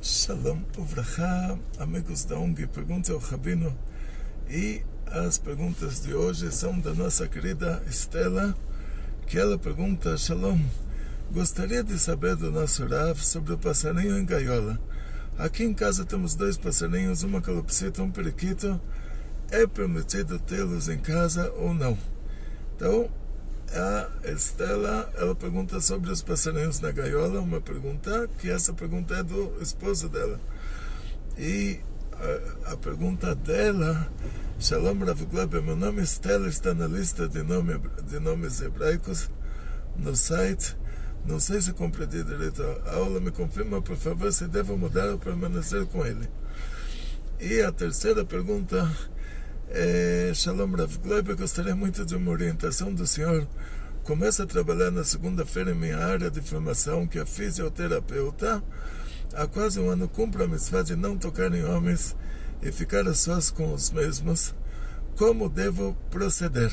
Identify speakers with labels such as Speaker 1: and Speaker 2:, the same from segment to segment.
Speaker 1: Shalom Uvracha, amigos da ONG, pergunta ao Rabino. E as perguntas de hoje são da nossa querida Estela, que ela pergunta: Shalom, gostaria de saber do nosso Rav sobre o passarinho em gaiola. Aqui em casa temos 2 passarinhos, uma calopsita e um periquito. É permitido tê-los em casa ou não? Então, a Estela, ela pergunta sobre os passarinhos na gaiola, uma pergunta que essa pergunta é do esposo dela. E a pergunta dela: Shalom Rav Gleiber, meu nome é Estela, está na lista de nomes hebraicos no site. Não sei se compreendi direito a aula, me confirma por favor se devo mudar ou permanecer com ele. E a terceira pergunta: Shalom Rav Gleiber, gostaria muito de uma orientação do senhor. Começo a trabalhar na segunda-feira em minha área de formação, que é fisioterapeuta. Há quase um ano cumpro a mitzvah de não tocar em homens e ficar a sós com os mesmos. Como devo proceder?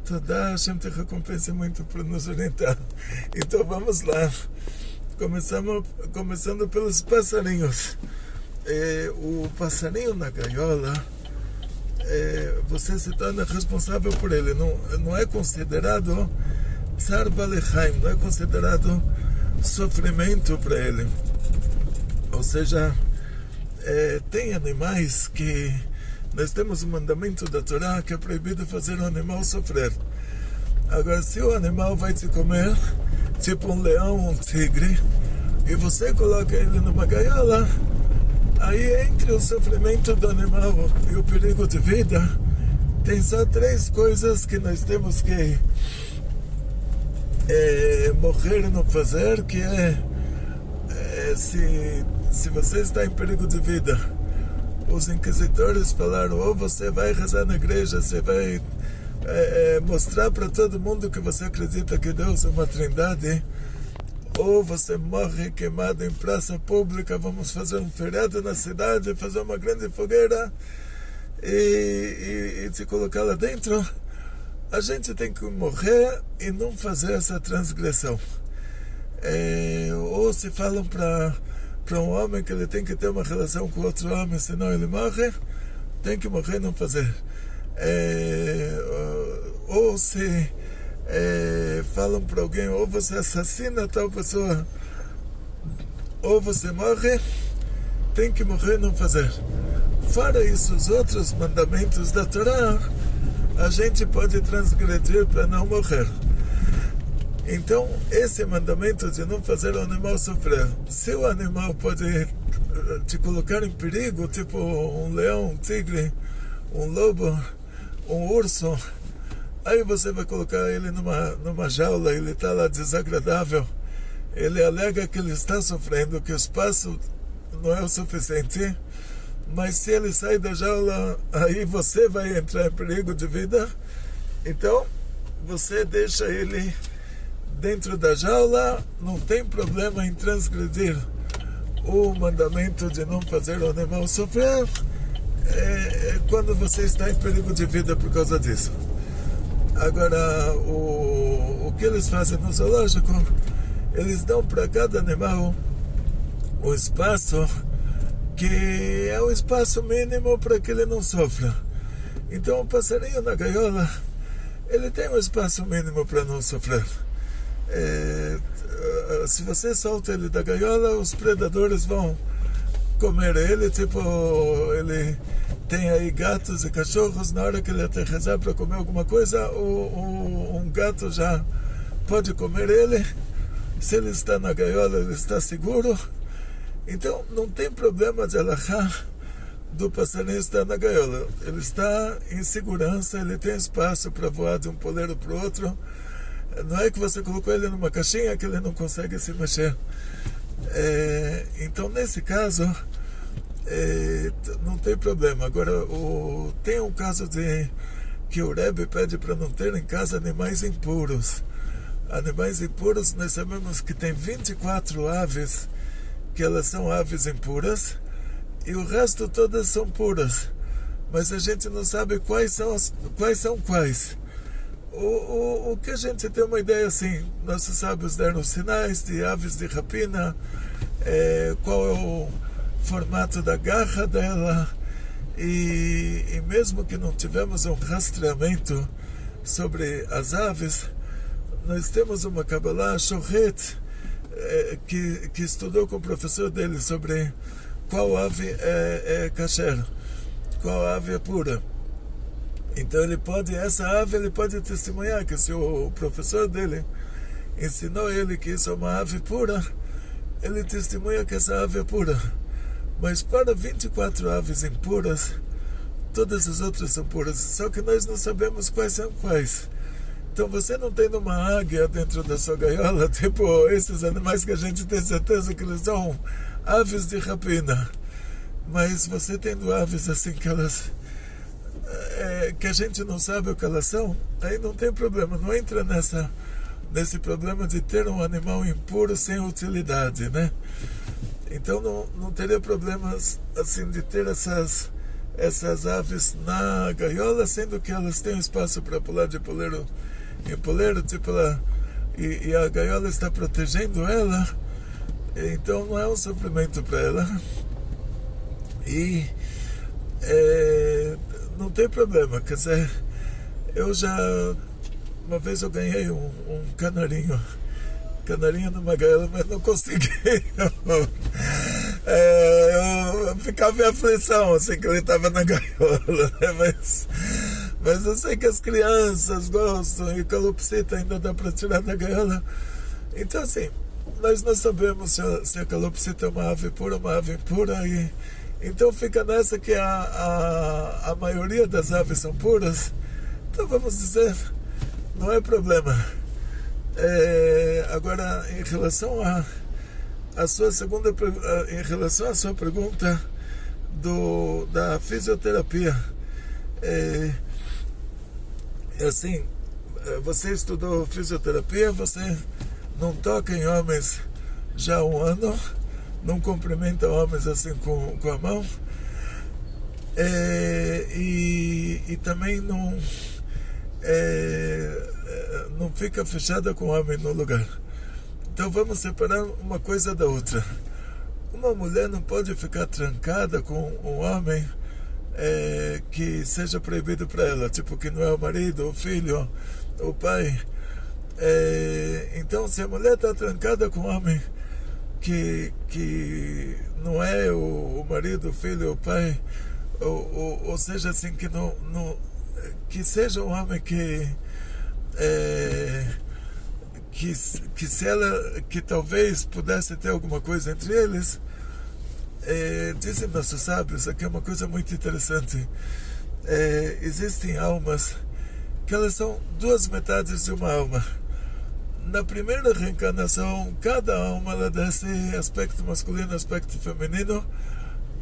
Speaker 1: Toda Hashem te recompensa muito por nos orientar. Então vamos lá. Começando pelos passarinhos. O passarinho na gaiola, você se torna responsável por ele. Não é considerado tsar balechaim, não é considerado sofrimento para ele. Ou seja, tem animais que nós temos um mandamento da Torá que é proibido fazer o animal sofrer. Agora, se o animal vai te comer, tipo um leão, um tigre, e você coloca ele numa gaiola, aí entre o sofrimento do animal e o perigo de vida, tem só 3 coisas que nós temos que morrer e não fazer, que se você está em perigo de vida, os inquisitores falaram: ou você vai rezar na igreja, você vai mostrar para todo mundo que você acredita que Deus é uma trindade, ou você morre queimado em praça pública. Vamos fazer um feriado na cidade, fazer uma grande fogueira e te colocar lá dentro. A gente tem que morrer e não fazer essa transgressão. Ou se falam para um homem que ele tem que ter uma relação com outro homem, senão ele morre, tem que morrer e não fazer. Ou se falam para alguém: ou você assassina tal pessoa, ou você morre, tem que morrer e não fazer. Fora isso, os outros mandamentos da Torá, a gente pode transgredir para não morrer. Então, esse mandamento de não fazer o animal sofrer, se o animal pode te colocar em perigo, tipo um leão, um tigre, um lobo, um urso, aí você vai colocar ele numa jaula, ele está lá desagradável, ele alega que ele está sofrendo, que o espaço não é o suficiente, mas se ele sai da jaula, aí você vai entrar em perigo de vida. Então, você deixa ele dentro da jaula, não tem problema em transgredir o mandamento de não fazer o animal sofrer quando você está em perigo de vida por causa disso. Agora, o que eles fazem no zoológico, eles dão para cada animal o espaço que é o espaço mínimo para que ele não sofra. Então, o passarinho na gaiola, ele tem um espaço mínimo para não sofrer. Se você solta ele da gaiola, os predadores vão comer ele, tipo, ele tem aí gatos e cachorros, na hora que ele aterrissar para comer alguma coisa, um gato já pode comer ele. Se ele está na gaiola, ele está seguro. Então, não tem problema de alahá do passarinho estar na gaiola. Ele está em segurança, ele tem espaço para voar de um poleiro para o outro. Não é que você colocou ele numa caixinha que ele não consegue se mexer. Então, nesse caso, não tem problema. Agora, tem um caso de que o Rebbe pede para não ter em casa animais impuros. Animais impuros, nós sabemos que tem 24 aves que elas são aves impuras e o resto todas são puras, mas a gente não sabe quais são quais. O que a gente tem uma ideia assim, nossos sábios deram sinais de aves de rapina, qual é formato da garra dela, e mesmo que não tivemos um rastreamento sobre as aves, nós temos uma Kabbalah Shohet, que estudou com o professor dele sobre qual ave é kasher, qual ave é pura. Então essa ave ele pode testemunhar que se o professor dele ensinou ele que isso é uma ave pura, ele testemunha que essa ave é pura. Mas para 24 aves impuras, todas as outras são puras, só que nós não sabemos quais são quais. Então você não tem uma águia dentro da sua gaiola, tipo esses animais que a gente tem certeza que eles são aves de rapina. Mas você tendo aves assim que elas... que a gente não sabe o que elas são, aí não tem problema, não entra nesse problema de ter um animal impuro sem utilidade, né? Então não teria problemas assim de ter essas aves na gaiola, sendo que elas têm espaço para pular de poleiro em poleiro, tipo e a gaiola está protegendo ela, então não é um sofrimento para ela, e não tem problema. Quer dizer, uma vez eu ganhei um canarinho numa gaiola, mas não consegui. Eu ficava em aflição assim que ele estava na gaiola, né? Mas eu sei que as crianças gostam, e calopsita ainda dá para tirar da gaiola. Então assim, nós não sabemos se a calopsita é uma ave pura ou uma ave impura, e então fica nessa que a maioria das aves são puras. Então vamos dizer, não é problema. Agora, em relação à sua pergunta da fisioterapia, assim, você estudou fisioterapia, você não toca em homens já há um ano, não cumprimenta homens assim com a mão, e também não fica fechada com o homem no lugar. Então vamos separar uma coisa da outra. Uma mulher não pode ficar trancada com um homem que seja proibido para ela, tipo que não é o marido, o filho, o pai. Então se a mulher está trancada com um homem que não é o marido, o filho, o pai, ou seja assim, que seja um homem que talvez pudesse ter alguma coisa entre eles. Dizem nossos sábios, aqui é uma coisa muito interessante, existem almas que elas são duas metades de uma alma. Na primeira reencarnação, cada alma ela desce aspecto masculino, aspecto feminino,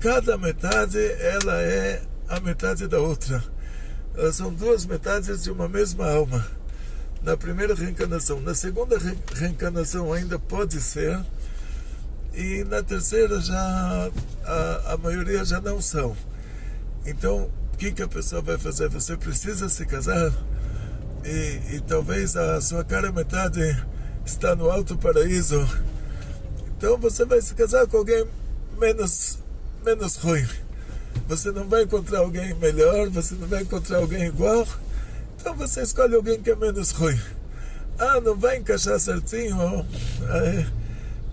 Speaker 1: cada metade ela é a metade da outra. Elas são duas metades de uma mesma alma. Na primeira reencarnação. Na segunda reencarnação ainda pode ser, e na terceira já a maioria já não são. Então o que a pessoa vai fazer? Você precisa se casar, e talvez a sua cara metade está no alto paraíso, então você vai se casar com alguém menos ruim. Você não vai encontrar alguém melhor, você não vai encontrar alguém igual, então você escolhe alguém que é menos ruim. Não vai encaixar certinho,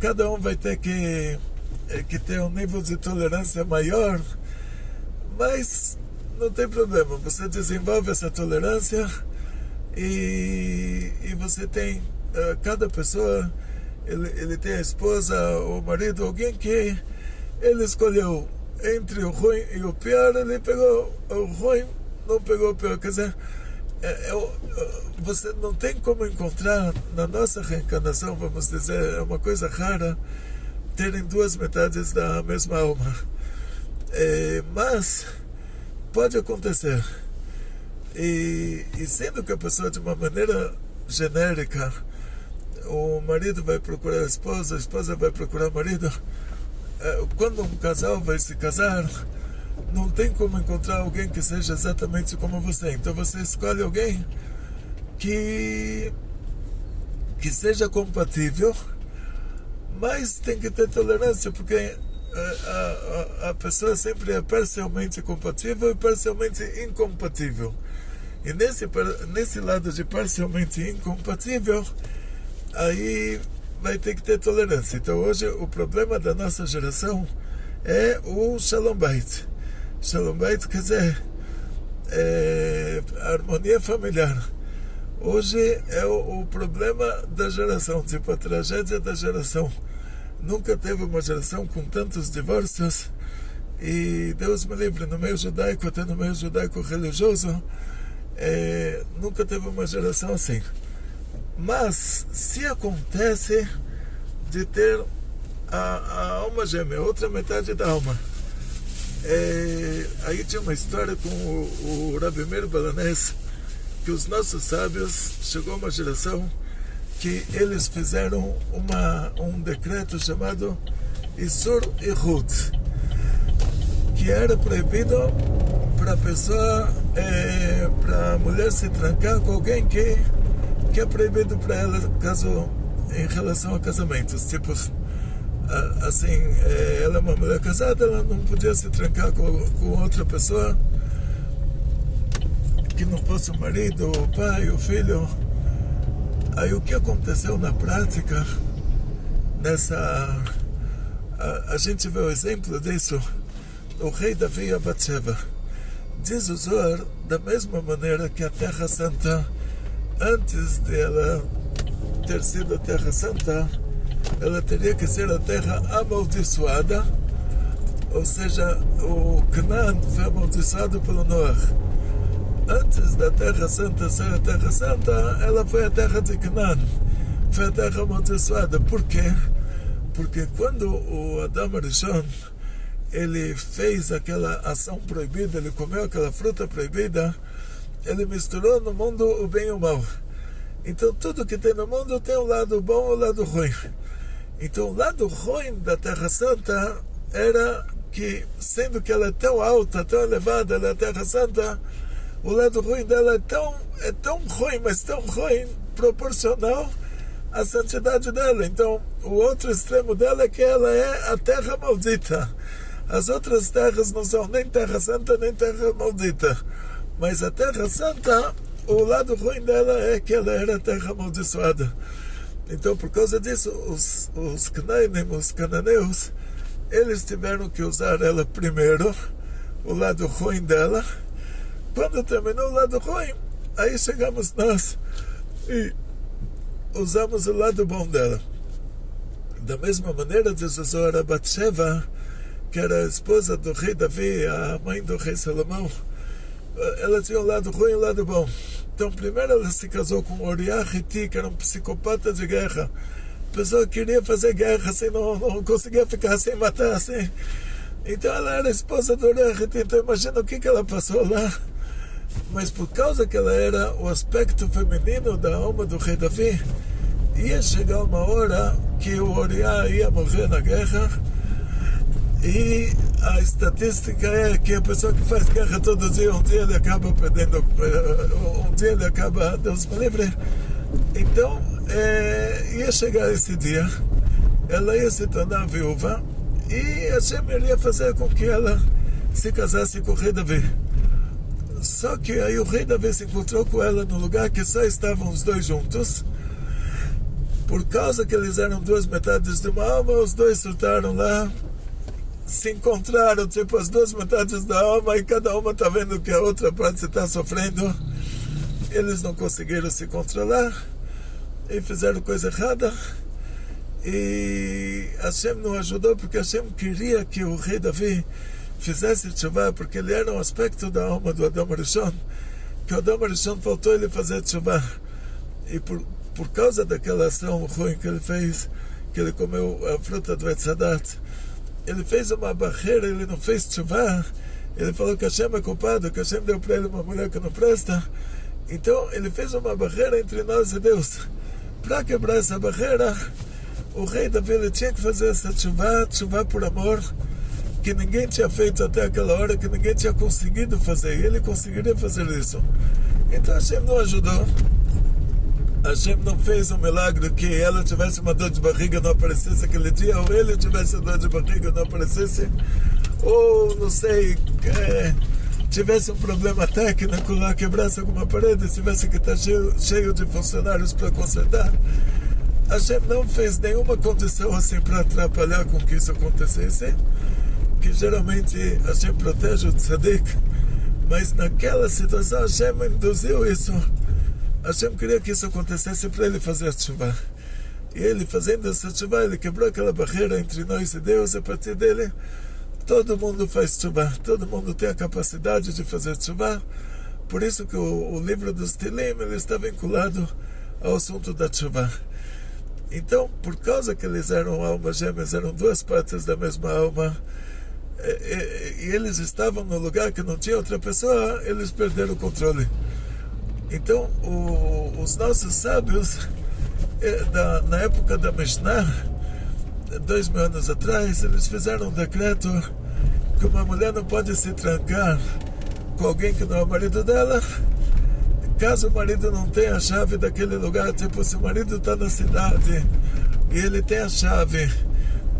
Speaker 1: cada um vai ter que ter um nível de tolerância maior, mas não tem problema, você desenvolve essa tolerância, e você tem, cada pessoa, ele tem a esposa, o marido, alguém que ele escolheu entre o ruim e o pior, ele pegou o ruim, não pegou o pior. Quer dizer, você não tem como encontrar na nossa reencarnação, vamos dizer, é uma coisa rara terem duas metades da mesma alma, mas pode acontecer. E sendo que a pessoa, de uma maneira genérica, o marido vai procurar a esposa vai procurar o marido, quando um casal vai se casar, não tem como encontrar alguém que seja exatamente como você. Então você escolhe alguém que seja compatível, mas tem que ter tolerância, porque a pessoa sempre é parcialmente compatível e parcialmente incompatível. E nesse lado de parcialmente incompatível, aí vai ter que ter tolerância. Então hoje o problema da nossa geração é o Shalom Bait. Shalom Bait quer dizer a harmonia familiar. Hoje é o problema da geração, tipo a tragédia da geração. Nunca teve uma geração com tantos divórcios, e Deus me livre, no meio judaico, até no meio judaico religioso, nunca teve uma geração assim. Mas se acontece de ter a alma gêmea, outra metade da alma, aí tinha uma história com o Rabi Meir Balanés, que os nossos sábios, chegou uma geração que eles fizeram um decreto chamado Isur Ihud, que era proibido para a pessoa, para a mulher se trancar com alguém que é proibido para ela, caso em relação a casamentos. Tipo, assim, ela é uma mulher casada, ela não podia se trancar com outra pessoa que não fosse o marido, o pai, o filho. Aí o que aconteceu na prática, a gente vê o exemplo disso, o rei Davi e a Batseba. Diz o Zohar, da mesma maneira que a Terra Santa, antes de ela ter sido a Terra Santa, ela teria que ser a Terra amaldiçoada, ou seja, o Canaã foi amaldiçoado pelo Noah. Antes da Terra Santa ser a Terra Santa, ela foi a terra de Canaã, foi a terra amaldiçoada. Por quê? Porque quando o Adam Arishon, ele fez aquela ação proibida, ele comeu aquela fruta proibida, ele misturou no mundo o bem e o mal. Então tudo que tem no mundo tem um lado bom e um lado ruim. Então o lado ruim da Terra Santa era que, sendo que ela é tão alta, tão elevada, ela é a Terra Santa, o lado ruim dela é tão ruim, mas tão ruim, proporcional à santidade dela. Então, o outro extremo dela é que ela é a terra maldita. As outras terras não são nem terra santa, nem terra maldita. Mas a terra santa, o lado ruim dela é que ela era a terra amaldiçoada. Então, por causa disso, os Cananim, os cananeus, eles tiveram que usar ela primeiro, o lado ruim dela. Quando terminou o lado ruim, aí chegamos nós e usamos o lado bom dela. Da mesma maneira, diz o Zohar, a Batseba, que era a esposa do rei Davi, a mãe do rei Salomão, ela tinha o lado ruim e o lado bom. Então, primeiro ela se casou com Uriah Hiti, que era um psicopata de guerra. A pessoa queria fazer guerra, assim, não conseguia ficar sem matar, assim. Então, ela era a esposa do Uriah Hiti. Então, imagina o que ela passou lá. Mas por causa que ela era o aspecto feminino da alma do rei Davi, ia chegar uma hora que o Uriah ia morrer na guerra, e a estatística é que a pessoa que faz guerra todo dia, um dia ele acaba perdendo, um dia ele acaba, Deus me livre. Então ia chegar esse dia, ela ia se tornar viúva, e Hashem iria fazer com que ela se casasse com o rei Davi. Só que aí o rei Davi se encontrou com ela no lugar que só estavam os dois juntos. Por causa que eles eram duas metades de uma alma, os dois surtaram lá, se encontraram, tipo as duas metades da alma, e cada uma está vendo que a outra parte está sofrendo. Eles não conseguiram se controlar e fizeram coisa errada. E Hashem não ajudou, porque Hashem queria que o rei Davi fizesse tshuva, porque ele era um aspecto da alma do Adam Arishon, que o Adam Arishon faltou ele fazer tshuva. E por causa daquela ação ruim que ele fez, que ele comeu a fruta do Etzadat, ele fez uma barreira, ele não fez tshuva. Ele falou que Hashem é culpado, que Hashem deu para ele uma mulher que não presta. Então ele fez uma barreira entre nós e Deus. Para quebrar essa barreira, o rei Davi ele tinha que fazer essa tshuva por amor, que ninguém tinha feito até aquela hora, que ninguém tinha conseguido fazer, e ele conseguiria fazer isso. Então Hashem não ajudou. Hashem não fez um milagre que ela tivesse uma dor de barriga e não aparecesse aquele dia, ou ele tivesse dor de barriga e não aparecesse, ou, não sei, tivesse um problema técnico lá, quebrasse alguma parede, tivesse que estar cheio de funcionários para consertar. Hashem não fez nenhuma condição assim para atrapalhar com que isso acontecesse, que geralmente Hashem protege o tzadik, mas naquela situação Hashem induziu isso. Hashem queria que isso acontecesse para ele fazer a tshuva. E ele fazendo essa tshuva, ele quebrou aquela barreira entre nós e Deus, e a partir dele todo mundo faz tshuva, todo mundo tem a capacidade de fazer tshuva. Por isso que o livro dos Tilim, ele está vinculado ao assunto da tshuva. Então, por causa que eles eram almas gêmeas, eram duas partes da mesma alma, e eles estavam no lugar que não tinha outra pessoa, eles perderam o controle. Então, os nossos sábios, na época da Mishnah, 2000 anos atrás, eles fizeram um decreto que uma mulher não pode se trancar com alguém que não é o marido dela, caso o marido não tenha a chave daquele lugar. Tipo, se o marido está na cidade e ele tem a chave,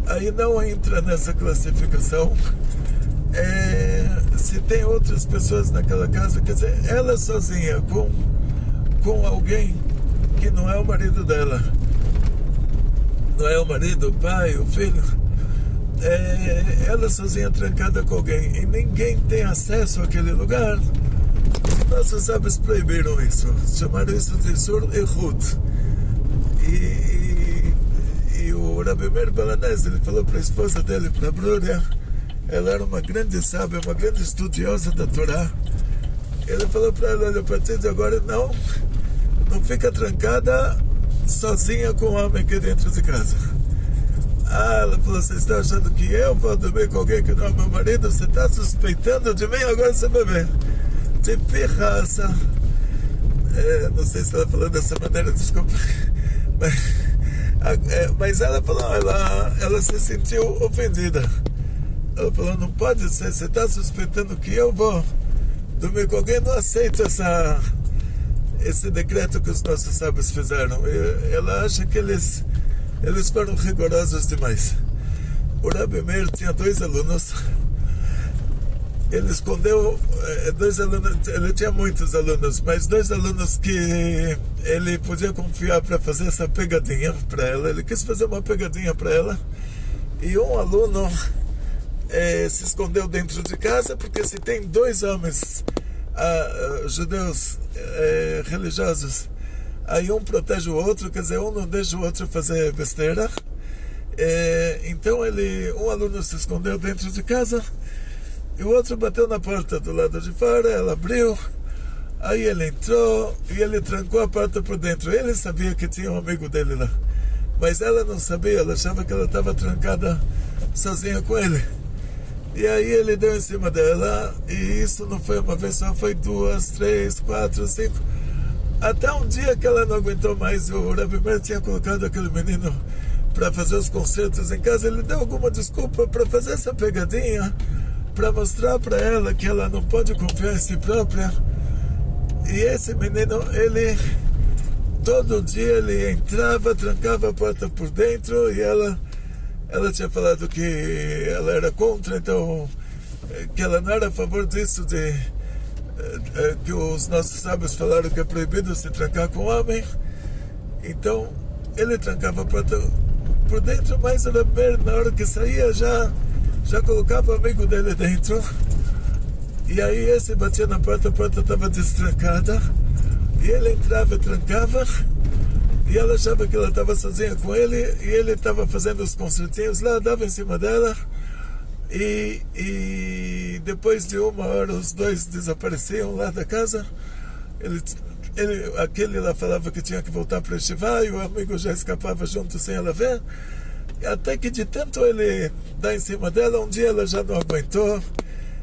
Speaker 1: aí não entra nessa classificação. Se tem outras pessoas naquela casa, quer dizer, ela sozinha com alguém que não é o marido dela, não é o marido, o pai, o filho, ela sozinha trancada com alguém e ninguém tem acesso àquele lugar, os nossos sábios proibiram isso, chamaram isso de Sur Ehud. E o Rabi Meir Balanese, ele falou para a esposa dele, para a Brúria, ela era uma grande sábia, uma grande estudiosa da Torá. Ele falou para ela, olha, a partir de agora não fica trancada sozinha com o homem aqui dentro de casa. Ela falou, você está achando que eu vou dormir com alguém que não é meu marido? Você está suspeitando de mim? Agora você vai ver. De pirraça. Não sei se ela falou dessa maneira, desculpa. Mas ela falou, ela se sentiu ofendida. Ela falou, não pode ser, você está suspeitando que eu vou dormir com alguém? Não aceito esse decreto que os nossos sábios fizeram. Ela acha que eles foram rigorosos demais. O Rabi Meir tinha 2 alunos. Ele escondeu 2 alunos, ele tinha muitos alunos, mas 2 alunos que ele podia confiar para fazer essa pegadinha para ela. Ele quis fazer uma pegadinha para ela, e um aluno se escondeu dentro de casa, porque se tem 2 homens judeus religiosos, aí um protege o outro, quer dizer, um não deixa o outro fazer besteira. Então um aluno se escondeu dentro de casa e o outro bateu na porta do lado de fora. Ela abriu, aí ele entrou e ele trancou a porta por dentro. Ele sabia que tinha um amigo dele lá, mas ela não sabia, ela achava que ela estava trancada sozinha com ele. E aí ele deu em cima dela, e isso não foi uma vez só, foi 2, 3, 4, 5, até um dia que ela não aguentou mais. O Rabi Meir tinha colocado aquele menino para fazer os concertos em casa. Ele deu alguma desculpa para fazer essa pegadinha, para mostrar para ela que ela não pode confiar em si própria. E esse menino, ele todo dia ele entrava, trancava a porta por dentro, e ela tinha falado que ela era contra, então que ela não era a favor disso, que os nossos sábios falaram que é proibido se trancar com homem. Então ele trancava a porta por dentro, mas o Rabi Meir, na hora que saía, já colocava o amigo dele dentro. E aí esse batia na porta, a porta estava destrancada, e ele entrava e trancava, e ela achava que ela estava sozinha com ele, e ele estava fazendo os concertinhos lá, dava em cima dela, e depois de 1 hora os 2 desapareciam lá da casa. Aquele lá falava que tinha que voltar para Yeshiva, e o amigo já escapava junto sem ela ver, até que de tanto ele dar em cima dela, um dia ela já não aguentou.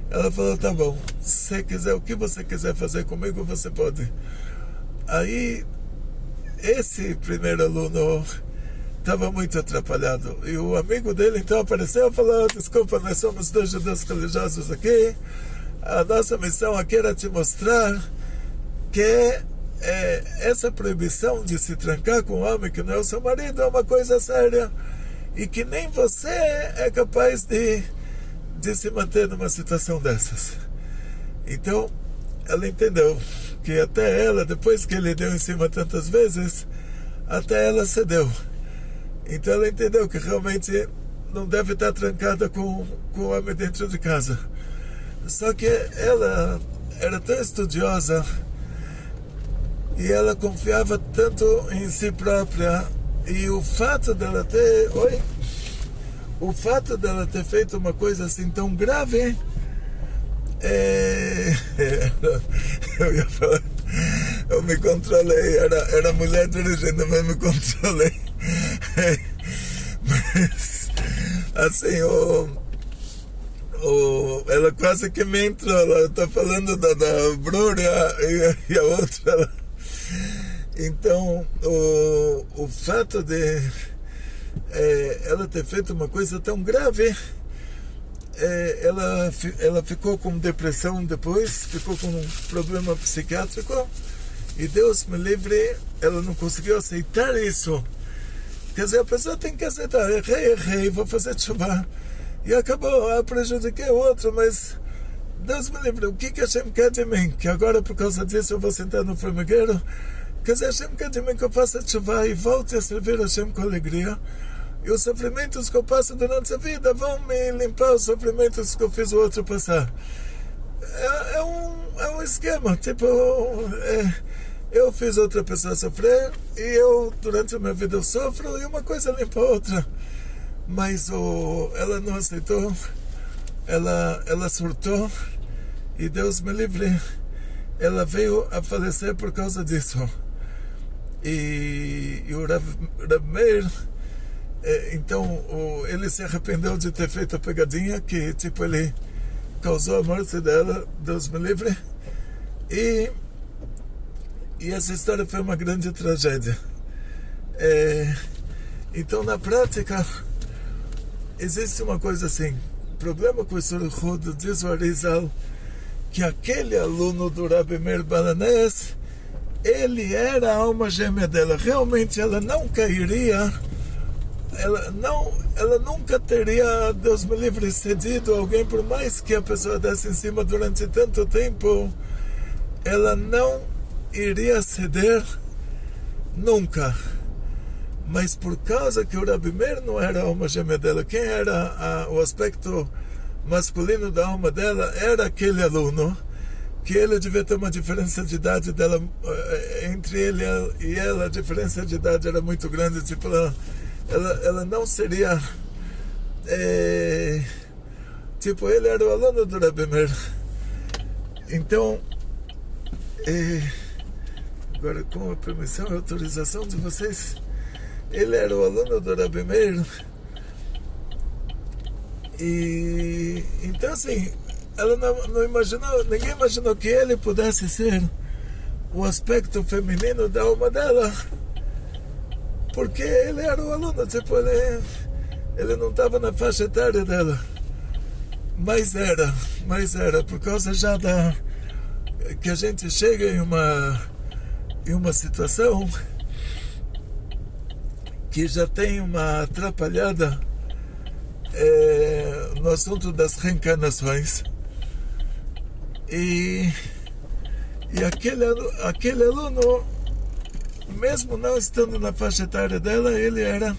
Speaker 1: Ela falou, tá bom, se você quiser, o que você quiser fazer comigo, você pode. Aí esse primeiro aluno estava muito atrapalhado, e o amigo dele então apareceu e falou, desculpa, nós somos 2 judeus religiosos aqui, a nossa missão aqui era te mostrar que essa proibição de se trancar com um homem que não é o seu marido é uma coisa séria e que nem você é capaz de se manter numa situação dessas. Então ela entendeu que até ela, depois que ele deu em cima tantas vezes, até ela cedeu. Então ela entendeu que realmente não deve estar trancada com o homem dentro de casa. Só que ela era tão estudiosa e ela confiava tanto em si própria, e o fato dela ter feito uma coisa assim tão grave, eu ia falar, eu me controlei, era mulher dirigindo, mas me controlei. Mas assim, ela quase que me entrou. Ela está falando da Brúria e a outra. Então o fato de ela ter feito uma coisa tão grave, ela ficou com depressão depois, ficou com um problema psiquiátrico, e Deus me livre, ela não conseguiu aceitar isso. Quer dizer, a pessoa tem que aceitar, errei, vou fazer tshuva, e acabou, prejudiquei o outro, mas Deus me livre, o que Hashem quer de mim? Que agora por causa disso eu vou sentar no formigueiro? Quer dizer, Hashem quer de mim que eu faça tshuva e volte a servir a Hashem com alegria, e os sofrimentos que eu passo durante a vida vão me limpar os sofrimentos que eu fiz o outro passar. É um esquema, tipo, eu fiz outra pessoa sofrer, e eu, durante a minha vida, eu sofro, e uma coisa limpa a outra. Mas ela não aceitou, ela surtou, e Deus me livre, ela veio a falecer por causa disso. E o Rav Meir, então, ele se arrependeu de ter feito a pegadinha, que tipo, ele causou a morte dela, Deus me livre, e essa história foi uma grande tragédia. Então, na prática, existe uma coisa assim, o problema com o Surhud, diz o Arizal, que aquele aluno do Rabbi Meir Balanés, ele era a alma gêmea dela. Realmente ela não cairia, ela nunca teria, Deus me livre, cedido a alguém, por mais que a pessoa desse em cima durante tanto tempo, ela não iria ceder nunca. Mas por causa que o Rabbi Meir não era a alma gêmea dela, quem era o aspecto masculino da alma dela era aquele aluno, que ele devia ter uma diferença de idade dela, entre ele e ela, a diferença de idade era muito grande, tipo, ela não seria, tipo, ele era o aluno do Rabbi Meir. Então, agora, com a permissão e autorização de vocês, ele era o aluno do Rabbi Meir, e então assim, ela não imaginou, ninguém imaginou que ele pudesse ser o aspecto feminino da alma dela, porque ele era o aluno, tipo, ele não estava na faixa etária dela, mas era por causa já que a gente chega em uma situação que já tem uma atrapalhada no assunto das reencarnações, e aquele aluno, mesmo não estando na faixa etária dela, ele era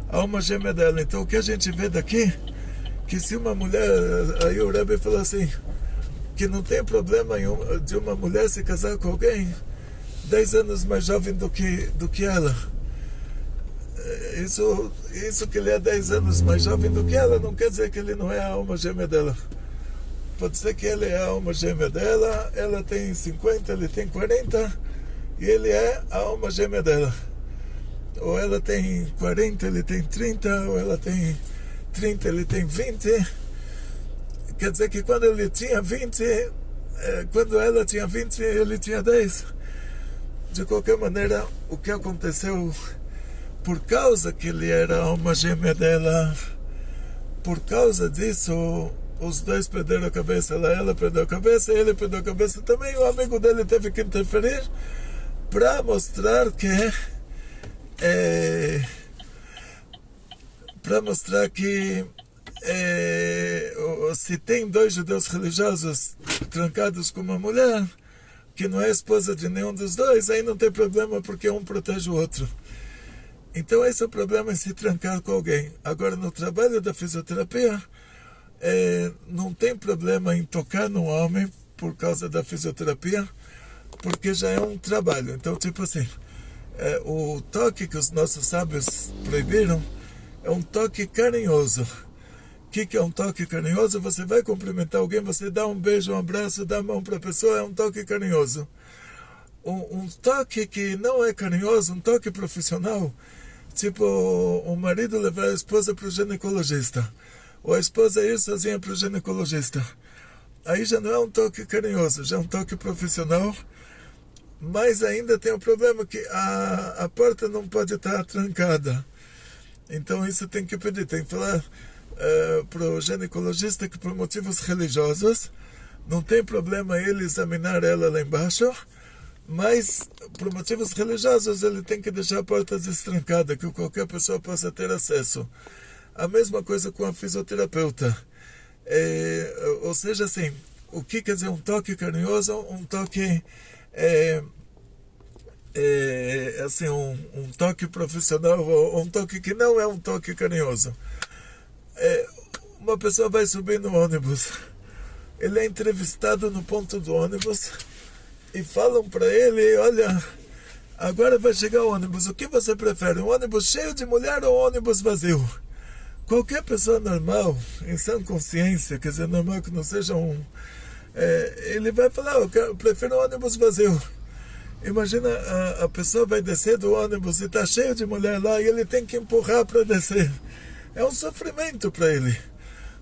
Speaker 1: a alma gêmea dela. Então o que a gente vê daqui, que se uma mulher, aí o Rebbe falou assim, que não tem problema de uma mulher se casar com alguém 10 anos mais jovem do que ela. Isso que ele é 10 anos mais jovem do que ela, não quer dizer que ele não é a alma gêmea dela. Pode ser que ele é a alma gêmea dela, ela tem 50, ele tem 40, e ele é a alma gêmea dela. Ou ela tem 40, ele tem 30, ou ela tem 30, ele tem 20. Quer dizer que quando ele tinha 20, quando ela tinha 20, ele tinha 10. De qualquer maneira, o que aconteceu, por causa que ele era a alma gêmea dela, por causa disso, os dois perderam a cabeça. Ela perdeu a cabeça, ele perdeu a cabeça também. O amigo dele teve que interferir para mostrar que se tem dois judeus religiosos trancados com uma mulher que não é esposa de nenhum dos dois, aí não tem problema porque um protege o outro. Então esse é o problema em se trancar com alguém. Agora, no trabalho da fisioterapia, não tem problema em tocar no homem por causa da fisioterapia, porque já é um trabalho. Então, tipo assim, o toque que os nossos sábios proibiram é um toque carinhoso. O que é um toque carinhoso? Você vai cumprimentar alguém, você dá um beijo, um abraço, dá a mão para a pessoa, é um toque carinhoso. Um toque que não é carinhoso, um toque profissional, tipo o marido levar a esposa para o ginecologista, ou a esposa ir sozinha para o ginecologista. Aí já não é um toque carinhoso, já é um toque profissional, mas ainda tem o problema que a porta não pode estar trancada. Então isso tem que pedir, tem que falar para o ginecologista que por motivos religiosos não tem problema ele examinar ela lá embaixo, mas por motivos religiosos ele tem que deixar a porta destrancada, que qualquer pessoa possa ter acesso. A mesma coisa com a fisioterapeuta. Ou seja, assim, o que quer dizer um toque carinhoso? Um toque assim, um toque profissional, ou um toque que não é um toque carinhoso. Uma pessoa vai subir no ônibus, ele é entrevistado no ponto do ônibus e falam para ele: olha, agora vai chegar o ônibus, o que você prefere, um ônibus cheio de mulher ou um ônibus vazio? Qualquer pessoa normal, em sã consciência, quer dizer, normal que não seja ele vai falar: eu prefiro um ônibus vazio. Imagina, a pessoa vai descer do ônibus e está cheio de mulher lá e ele tem que empurrar para descer. É um sofrimento para ele.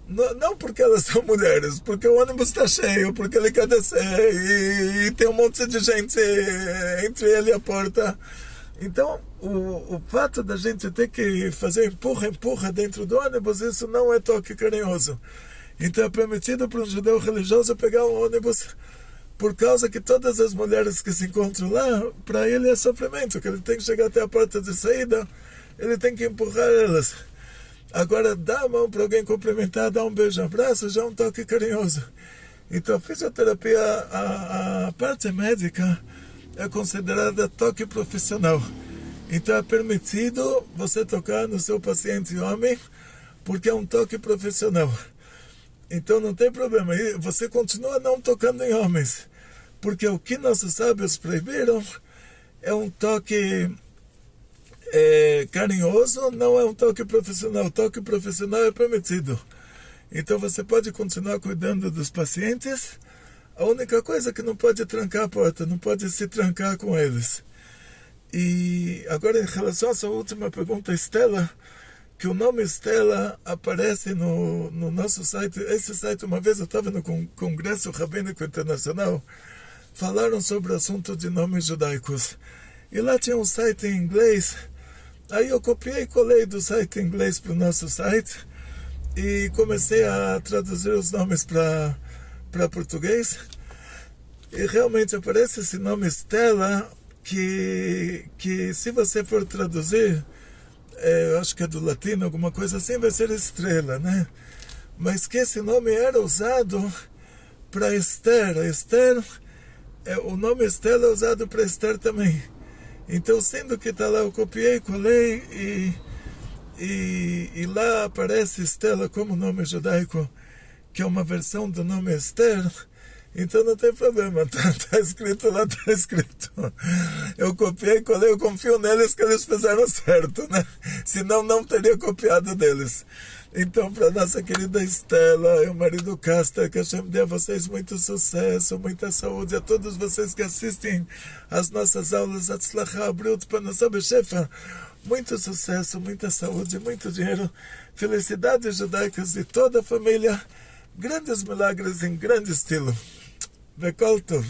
Speaker 1: Não porque elas são mulheres, porque o ônibus está cheio, porque ele quer descer e tem um monte de gente entre ele e a porta. Então, o fato da gente ter que fazer empurra dentro do ônibus, isso não é toque carinhoso. Então é permitido para um judeu religioso pegar um ônibus por causa que todas as mulheres que se encontram lá, para ele é sofrimento, que ele tem que chegar até a porta de saída, ele tem que empurrar elas. Agora, dar a mão para alguém cumprimentar, dar um beijo, um abraço, já é um toque carinhoso. Então, a fisioterapia, a parte médica, é considerada toque profissional. Então, é permitido você tocar no seu paciente homem, porque é um toque profissional. Então, não tem problema. E você continua não tocando em homens, porque o que nossos sábios proibiram é um toque carinhoso, não é um toque profissional. O toque profissional é permitido. Então você pode continuar cuidando dos pacientes. A única coisa é que não pode trancar a porta, não pode se trancar com eles. E agora, em relação à sua última pergunta, Estela, que o nome Estela aparece no nosso site. Esse site, uma vez eu estava no Congresso Rabínico Internacional, falaram sobre o assunto de nomes judaicos. E lá tinha um site em inglês. Aí eu copiei e colei do site em inglês para o nosso site e comecei a traduzir os nomes para português. E realmente aparece esse nome Estela, que se você for traduzir, eu acho que é do latino, alguma coisa assim, vai ser estrela, né? Mas que esse nome era usado para Esther. A Esther, o nome Estela é usado para Esther também. Então, sendo que está lá, eu copiei, colei e lá aparece Estela como nome judaico, que é uma versão do nome Esther. Então não tem problema, tá escrito lá, tá escrito. Eu copiei, colei, eu confio neles que eles fizeram certo, né? Senão não teria copiado deles. Então, para nossa querida Estela e o marido Casta, que Hashem dê a vocês muito sucesso, muita saúde, a todos vocês que assistem às nossas aulas, Atzlachá, Briut, Parnassá Beshefa, muito sucesso, muita saúde, muito dinheiro, felicidades judaicas de toda a família, grandes milagres em grande estilo. Bekol Tov.